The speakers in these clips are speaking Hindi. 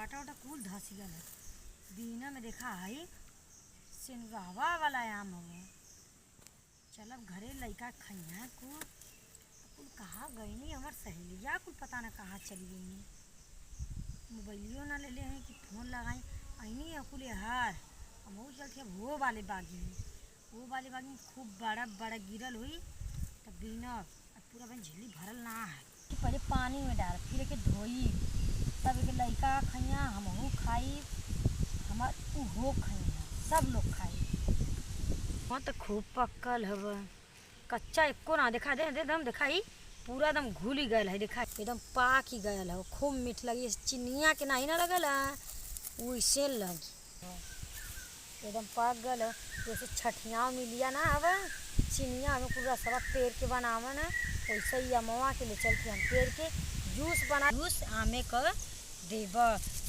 पाटा वाटा कुल धसी गल है। दीना में देखा है सिनगावा वाला आम हो। चल अब घरे लइका खइया कुल कुल कहाँ गई नहीं हमार सहेलिया कुल पता ना कहाँ चली गई। मोबाइलियो ना ले ले हैं कि फोन लगाई अनी कुल हार हम वो चलते वो वाले बागी में खूब बड़ा बड़ा गिरल हुई तब बिना पूरा बन झिल्ली भरल ना है कि पहले पानी में डाल फिर के धोई तब एक लइका खइया हमहू खाई हमार उहो खइया सब लोग खाई। वहाँ तो खूब पक्कल हव कच्चा एको ना देखा दे दम दिखाई पूरा दम घुल ही गया है देखा एकदम पाक ही गया है खूब मीठ लगी चिनिया के नहीं ना लगल है वैसे लगी एकदम पाक गल है जैसे छठिया मिलिया ना हवा चिनिया में पूरा सब पेड़ के बनावन है वैसे ही अमवा के ले चल के हम पेड़ के जूस बना जूस आमे का देव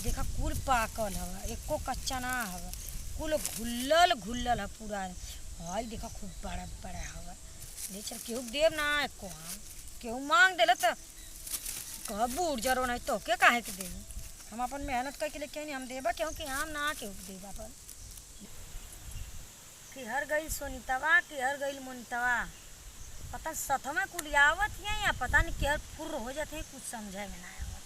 देखा कुल पाकल हवा एको कच्चा ना हवा कुल घुल्लल घुल्लल है पूरा हाई देखा खूब बड़ा बड़ा हवा ले चल केहू देव ना एको आम केहू मांग दिल तो कह बूढ़ जरो नहीं तो के काहे के देव हम अपन मेहनत करके लेके नहीं हम देबा केहू के आम ना केहू के देबा अपन केहर गई सोनीतवा केहर गई मोनीतवा पता सथमा कुल आवत है या पता नहीं केहर फुर्र हो जाते हैं कुछ समझे में ना आवत।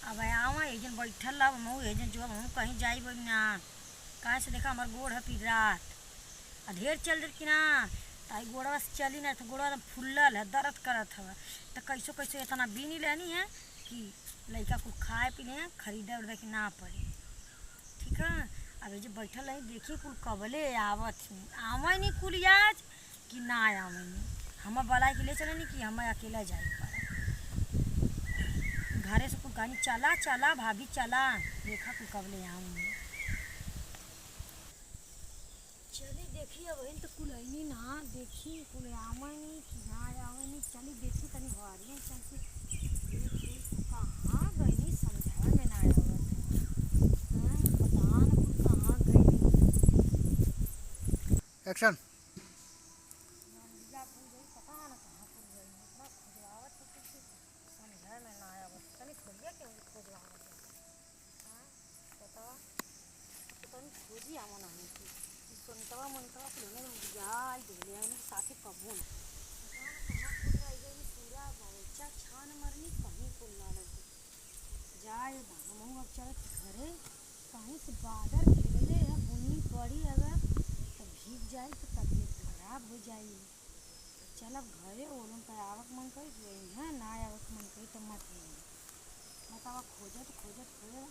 अब आवा एजन बैठल अब हम एजन जो हम कहीं जाई ना कहाँ से देखा हमार गोड़ है पी रात ढेर चल दे कि ना ताई गोड़वा से चली ना तो गोड़वा फुल्लल है दर्द करत है तो कैसो कैसो इतना बीनी लेनी है कि लड़का कुछ खाए पीने खरीदे उड़े कि ना पड़े ठीक है। अब जो बैठल रही देखी कुल कबले आवत आवे नहीं कुल आज कि ना आवे नहीं हम बला के ले चले नहीं कि हम अकेला जाए पर घरे से कुल गानी चला चला भाभी चला देखा कुल कबले आऊँ चली देखी अब तो कुल आई ना देखी कुल आवे नहीं कि ना आवे नहीं चली देखी तनी हवारी चल के कहाँ गई नहीं समझा में ना आवत एक्शन सोनीतवा मोनीतवा साथे कबूल पूरा बगीचा छान मरनी कहीं कुल ना लगी जाए हम अब चल घरे कहीं से बादल खेले है बुनी पड़ी अगर तो भीग जाए तो तबीयत खराब हो जाए। चल अब घरे ओलों पर आवक मन करी है ना आवक मन करी तो मत बतावा खोजत खोजत खोजत